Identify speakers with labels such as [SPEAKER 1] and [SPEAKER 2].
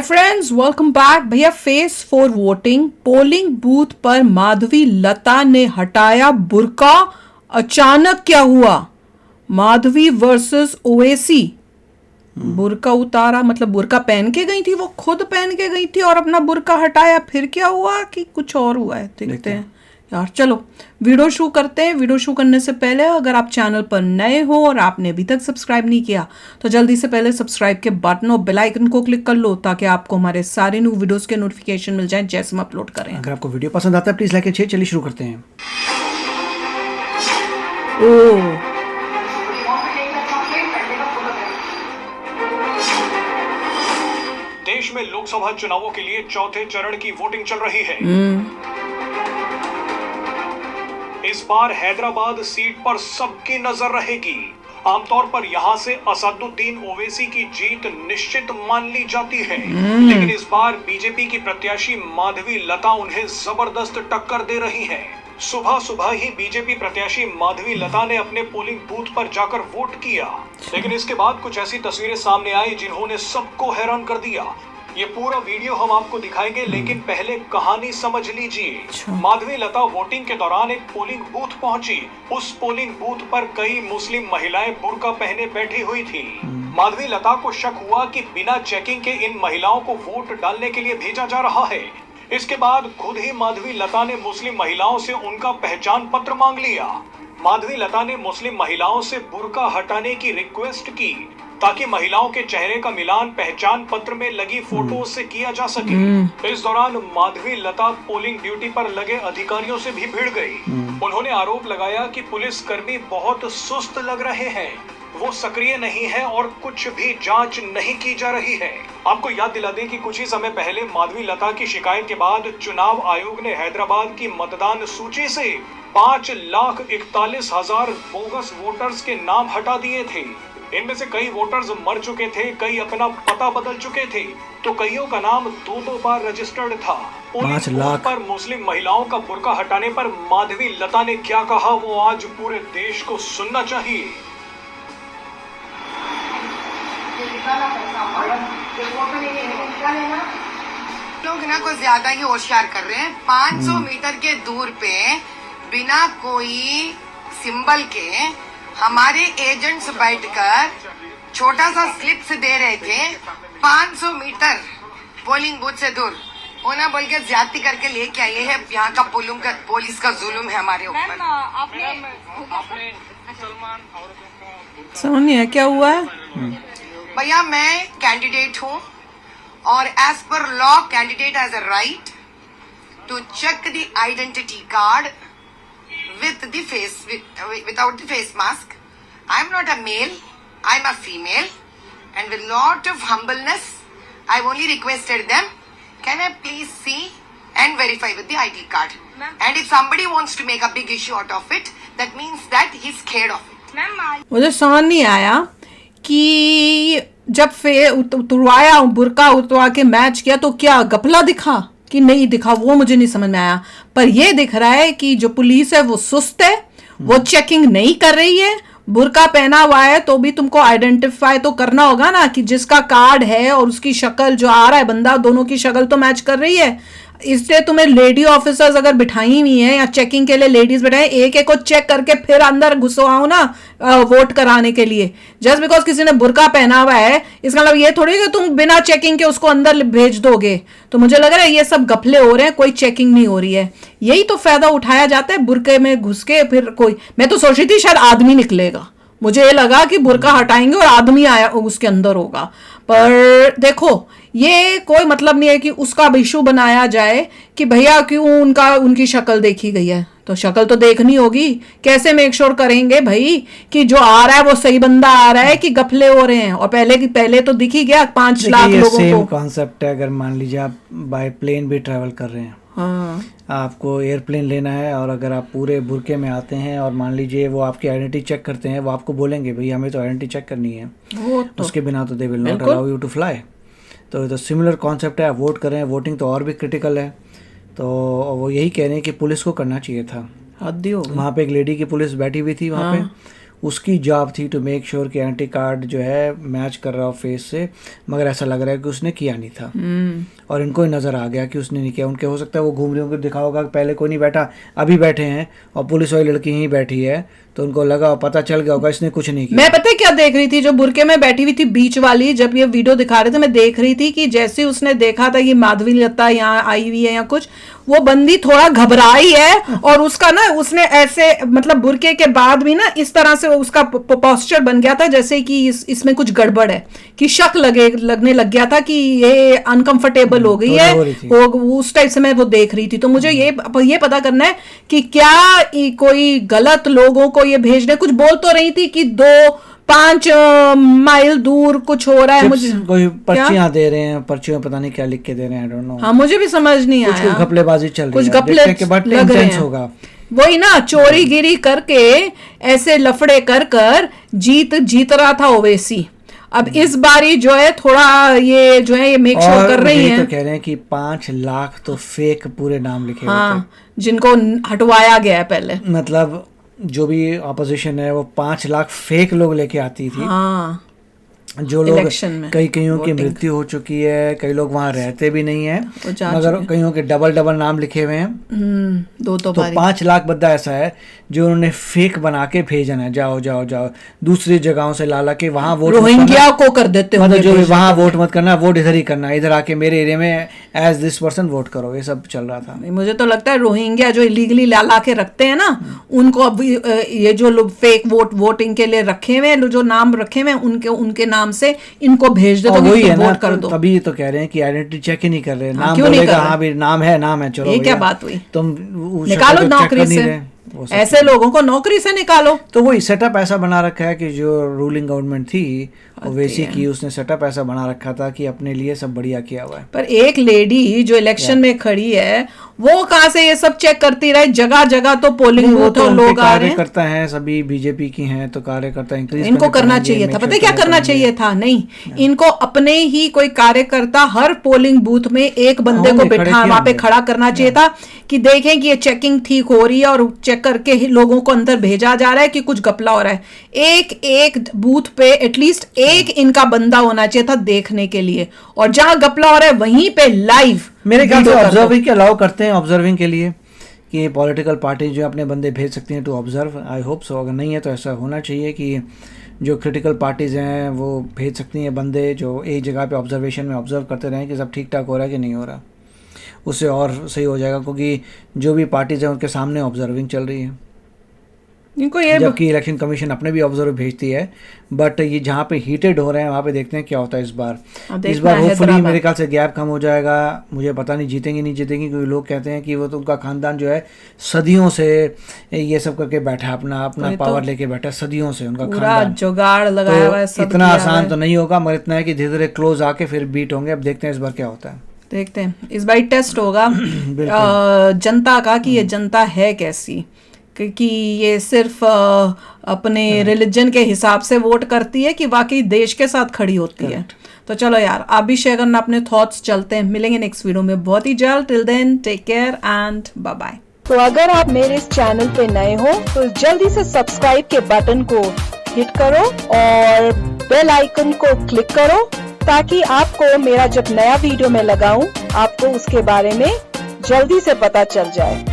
[SPEAKER 1] Hi friends, welcome back. भैया face 4 voting polling booth पर माधवी लता ने हटाया बुर्का, अचानक क्या हुआ? माधवी वर्सेस ओवैसी। बुर्का उतारा मतलब बुर्का पहन के गई थी, वो खुद पहन के गई थी और अपना बुर्का हटाया। फिर क्या हुआ कि कुछ और हुआ है, देखते हैं यार। चलो वीडियो शुरू करते हैं। वीडियो शुरू करने से पहले अगर आप चैनल पर नए हो और आपने अभी तक सब्सक्राइब नहीं किया तो जल्दी से पहले सब्सक्राइब के बटन और बेल आइकन को क्लिक कर लो ताकि आपको हमारे सारे न्यू वीडियोस के नोटिफिकेशन मिल जाएं जैसे हम अपलोड करें।
[SPEAKER 2] अगर आपको वीडियो पसंद आता है प्लीज लाइक एंड शेयर। चलिए शुरू करते हैं।
[SPEAKER 1] ओ
[SPEAKER 3] देश में लोकसभा चुनावों के लिए चौथे चरण की वोटिंग चल रही है। इस बार हैदराबाद सीट पर सबकी नजर रहेगी। आमतौर पर यहां से असदुद्दीन ओवैसी की जीत निश्चित मान ली जाती है, लेकिन इस बार बीजेपी की प्रत्याशी माधवी लता उन्हें जबरदस्त टक्कर दे रही हैं। सुबह सुबह ही बीजेपी प्रत्याशी माधवी लता ने अपने पोलिंग बूथ पर जाकर वोट किया, लेकिन इसके बाद कुछ ऐसी तस्वीरें सामने आई जिन्होंने सबको हैरान कर दिया। ये पूरा वीडियो हम आपको दिखाएंगे, लेकिन पहले कहानी समझ लीजिए। माधवी लता वोटिंग के दौरान एक पोलिंग बूथ पहुंची। उस पोलिंग बूथ पर कई मुस्लिम महिलाएं बुर्का पहने बैठी हुई थी। माधवी लता को शक हुआ कि बिना चेकिंग के इन महिलाओं को वोट डालने के लिए भेजा जा रहा है। इसके बाद खुद ही माधवी लता ने मुस्लिम महिलाओं से उनका पहचान पत्र मांग लिया। माधवी लता ने मुस्लिम महिलाओं से बुर्का हटाने की रिक्वेस्ट की ताकि महिलाओं के चेहरे का मिलान पहचान पत्र में लगी फोटो से किया जा सके। इस दौरान माधवी लता पोलिंग ड्यूटी पर लगे अधिकारियों से भी भिड़ गई। उन्होंने आरोप लगाया कि पुलिस कर्मी बहुत सुस्त लग रहे हैं, वो सक्रिय नहीं है और कुछ भी जांच नहीं की जा रही है। आपको याद दिला दें कि कुछ ही समय पहले माधवी लता की शिकायत के बाद चुनाव आयोग ने हैदराबाद की मतदान सूची से 5,41,000 बोगस वोटर्स के नाम हटा दिए थे। इनमें से कई वोटर्स मर चुके थे, कई अपना पता बदल चुके थे, तो कईयों का नाम 2-2 बार रजिस्टर्ड था।
[SPEAKER 2] 5 लाख
[SPEAKER 3] पर मुस्लिम महिलाओं का बुर्का हटाने पर माधवी लता ने क्या कहा, वो आज पूरे देश को सुनना चाहिए।
[SPEAKER 4] लोग ना कुछ ज्यादा ही होशियार कर रहे हैं। 500 मीटर के दूर पे बिना कोई सिंबल के हमारे एजेंट्स बैठकर छोटा सा स्लिप्स दे रहे थे। 500 मीटर पोलिंग बूथ से दूर वो ना बोल के ज्यादती करके लेके आए हैं। यहाँ का पुलिस का जुल्म है हमारे ऊपर।
[SPEAKER 1] समझ नहीं है क्या हुआ है।
[SPEAKER 4] भैया मैं कैंडिडेट हूँ और as per law candidate has a right to check the identity card with the face without the face mask. I am not a male, I am a female, and with lot of humbleness I only requested them, can I please see and verify with the ID card? And if somebody wants to make a big issue out of it, that means that he's scared of it.
[SPEAKER 1] मुझे समझ नहीं आया कि जब उतरवाया बुर्का उतरवा के match किया तो क्या गपला दिखा कि नहीं दिखा, वो मुझे नहीं समझ में आया। पर ये दिख रहा है कि जो पुलिस है वो सुस्त है, वो चेकिंग नहीं कर रही है। बुर्का पहना हुआ है तो भी तुमको आइडेंटिफाई तो करना होगा ना कि जिसका कार्ड है और उसकी शक्ल जो आ रहा है बंदा, दोनों की शक्ल तो मैच कर रही है। इसलिए तुम्हें लेडी ऑफिसर्स अगर बिठाई हुई हैं या चेकिंग के लिए लेडीज बिठाए, एक एक को चेक करके फिर अंदर घुसवाओ ना वोट कराने के लिए। जस्ट बिकॉज किसी ने बुर्का पहना हुआ है इसका मतलब ये थोड़ी कि तुम बिना चेकिंग के उसको अंदर भेज दोगे। तो मुझे लग रहा है ये सब गफले हो रहे हैं, कोई चेकिंग नहीं हो रही है। यही तो फायदा उठाया जाता है बुर्के में घुस के। फिर कोई, मैं तो सोच रही थी शायद आदमी निकलेगा, मुझे ये लगा कि बुर्का हटाएंगे और आदमी आया उसके अंदर होगा। पर देखो ये कोई मतलब नहीं है कि उसका इशू बनाया जाए कि भैया क्यों उनकी शक्ल देखी गई है। तो शक्ल तो देखनी होगी। कैसे मेक श्योर करेंगे भाई कि जो आ रहा है वो सही बंदा आ रहा है कि गफले हो रहे हैं। और पहले तो दिख ही गया 5 लाख लोगों को।
[SPEAKER 2] सेम कॉन्सेप्ट है। अगर मान लीजिए आप बाय प्लेन भी ट्रैवल कर रहे हैं,
[SPEAKER 1] हाँ,
[SPEAKER 2] आपको एयरप्लेन लेना है और अगर आप पूरे बुर्के में आते हैं और मान लीजिए वो आपकी आइडेंटिटी चेक करते हैं, वो आपको बोलेंगे भाई हमें तो आइडेंटिटी चेक करनी है,
[SPEAKER 1] वो तो
[SPEAKER 2] उसके बिना तो they will not allow you to fly. तो सिमिलर कॉन्सेप्ट है। आप वोट कर रहे हैं, वोटिंग तो और भी क्रिटिकल है। तो वो यही कह रहे हैं कि पुलिस को करना चाहिए था।
[SPEAKER 1] हद ही हो गई।
[SPEAKER 2] वहाँ पे एक लेडी की पुलिस बैठी हुई थी वहाँ पे, उसकी जॉब थी टू मेक श्योर कि आइडेंटिटी कार्ड जो है मैच कर रहा हो फेस से, मगर ऐसा लग रहा है कि उसने किया नहीं था और इनको ही नज़र आ गया कि उसने नहीं किया। उनके हो सकता है वो घूम रहे होंगे, दिखा होगा कि पहले कोई नहीं बैठा, अभी बैठे हैं और पुलिस वाली लड़की यहीं बैठी है, तो उनको लगा, पता चल गया होगा इसने कुछ नहीं किया।
[SPEAKER 1] मैं पता है क्या देख रही थी, जो बुरके में बैठी हुई थी बीच वाली, जब ये वीडियो दिखा रहे थे मैं देख रही थी कि जैसे उसने देखा था कि माधवी लता यहाँ आई हुई है या कुछ, वो बंदी थोड़ा घबराई है और उसका ना उसने ऐसे मतलब बुरके के बाद भी ना इस तरह से उसका पोस्चर बन गया था जैसे कि इसमें कुछ गड़बड़ है, कि शक लगने लग गया था कि ये अनकंफर्टेबल हो गई है, उस टाइप से मैं वो देख रही थी। तो मुझे ये पता करना है कि क्या कोई गलत लोगों को ये भेजने, कुछ बोल तो रही थी कि 2-5 माइल दूर कुछ हो रहा है, मुझे
[SPEAKER 2] कोई पर्चियां दे रहे हैं, पर्चियों में पता नहीं क्या लिख के दे रहे हैं, आई डोंट नो।
[SPEAKER 1] हाँ मुझे भी समझ नहीं आया,
[SPEAKER 2] कुछ घपलेबाजी चल रही है,
[SPEAKER 1] कुछ घपले
[SPEAKER 2] के बाद
[SPEAKER 1] लग रहे
[SPEAKER 2] इंटेंस
[SPEAKER 1] हैं।
[SPEAKER 2] होगा।
[SPEAKER 1] वही ना, चोरी गिरी करके ऐसे लफड़े कर जीत रहा था ओवैसी। अब इस बारी जो है थोड़ा ये जो है ये मेक श्योर कर रही है,
[SPEAKER 2] तो कह रहे हैं कि 5 लाख तो फेक पूरे नाम लिखे हुए थे,
[SPEAKER 1] जिनको हटवाया गया है पहले।
[SPEAKER 2] मतलब जो भी ऑपोजिशन है वो 5 लाख फेक लोग लेके आती थी।
[SPEAKER 1] हाँ,
[SPEAKER 2] जो लोग कईयों की
[SPEAKER 1] voting।
[SPEAKER 2] मृत्यु हो चुकी है, कई लोग वहां रहते भी नहीं है,
[SPEAKER 1] जा
[SPEAKER 2] मगर कईयों के डबल नाम लिखे हुए हैं।
[SPEAKER 1] तो
[SPEAKER 2] 5 लाख बंदा ऐसा है जो उन्होंने फेक बना के भेजना है, जाओ दूसरी जगहों से ला के वहां वोट,
[SPEAKER 1] रोहिंग्या को कर देते हो,
[SPEAKER 2] मतलब जो वहां वोट मत करना, वोट इधर ही करना, इधर आके मेरे एरिया में एज दिस पर्सन वोट करो, ये सब चल रहा था।
[SPEAKER 1] मुझे तो लगता है रोहिंग्या जो इलीगली ला के रखते हैं ना, उनको अब ये जो लोग फेक वोटिंग के लिए रखे हुए हैं, जो नाम रखे हुए हैं, उनके नाम से इनको भेज दे तो
[SPEAKER 2] वही है ना,
[SPEAKER 1] वोट कर दो।
[SPEAKER 2] तभी तो कह रहे हैं कि आइडेंटिटी चेक ही नहीं कर रहे, नाम
[SPEAKER 1] क्यों नहीं
[SPEAKER 2] बोलेगा
[SPEAKER 1] कर रहे?
[SPEAKER 2] हाँ भी नाम है, चलो
[SPEAKER 1] ये क्या बात हुई,
[SPEAKER 2] तुम
[SPEAKER 1] निकालो नौकरी से, ऐसे लोगों को नौकरी से निकालो।
[SPEAKER 2] तो वही सेटअप ऐसा बना रखा है कि जो रूलिंग गवर्नमेंट थी ओवैसी की, उसने सेटअप ऐसा बना रखा था कि अपने लिए सब बढ़िया किया हुआ है।
[SPEAKER 1] पर एक लेडी जो इलेक्शन में खड़ी है, वो कहाँ से ये सब चेक करती रहे? जगह जगह तो पोलिंग बूथ और लोग आ रहे हैं,
[SPEAKER 2] कार्यकर्ता हैं, सभी बीजेपी की हैं, तो कार्यकर्ता इंक्रीज
[SPEAKER 1] इनको करना चाहिए था, पता है क्या करना चाहिए था? नहीं, इनको अपने ही कोई कार्यकर्ता हर पोलिंग बूथ में एक बंदे को बिठा वहां पे खड़ा करना चाहिए था कि देखें कि ये चेकिंग ठीक हो रही है और चेक करके ही लोगों को अंदर भेजा जा रहा है कि कुछ घपला हो रहा है। एक बूथ पे एटलीस्ट एक इनका बंदा होना चाहिए था देखने के लिए, और जहां घपला हो रहा है वहीं पे लाइव
[SPEAKER 2] मेरे ख्याल से ऑब्जर्विंग के अलाउ करते हैं, ऑब्जर्विंग के लिए कि पॉलिटिकल पार्टी जो अपने बंदे भेज सकती हैं to observe. I hope so, अगर नहीं है तो ऐसा होना चाहिए कि जो क्रिटिकल पार्टीज़ हैं वो भेज सकती हैं बंदे जो एक जगह पे ऑब्जर्वेशन में ऑब्जर्व करते रहें कि सब ठीक ठाक हो रहा है कि नहीं हो रहा, उससे और सही हो जाएगा, क्योंकि जो भी पार्टीज़ हैं उनके सामने ऑब्जर्विंग चल रही है,
[SPEAKER 1] इनको ये
[SPEAKER 2] जबकि इलेक्शन कमीशन अपने भी ऑब्जर्वर भेजती है, बट ये जहाँ पे हीटेड हो रहे हैं वहाँ पे देखते हैं क्या होता है इस बार होपफुली मेरे ख्याल से गैप कम हो जाएगा। मुझे पता नहीं जीतेंगे नहीं जीतेंगे, क्योंकि लोग कहते हैं कि वो तो उनका खानदान जो है सदियों से ये सब करके बैठा है, अपना पावर लेके बैठा है सदियों से, उनका खानदान
[SPEAKER 1] जुगाड़ लगाया हुआ है,
[SPEAKER 2] तो इतना आसान तो नहीं होगा, मगर इतना है कि धीरे धीरे क्लोज आके फिर बीट होंगे। अब देखते हैं इस बार क्या होता है,
[SPEAKER 1] देखते हैं इस बार टेस्ट होगा जनता का कि ये जनता है कैसी, कि ये सिर्फ अपने रिलीजन के हिसाब से वोट करती है कि वाकई देश के साथ खड़ी होती है। तो चलो यार, आप भी शेयर करना अपने थॉट्स। चलते हैं, मिलेंगे नेक्स्ट वीडियो में बहुत ही जल्द। Till then take care and bye bye.
[SPEAKER 5] तो अगर आप मेरे इस चैनल पे नए हो तो जल्दी से सब्सक्राइब के बटन को हिट करो और बेल आइकन को क्लिक करो, ताकि आपको मेरा जब नया वीडियो मैं लगाऊं आपको उसके बारे में जल्दी से पता चल जाए।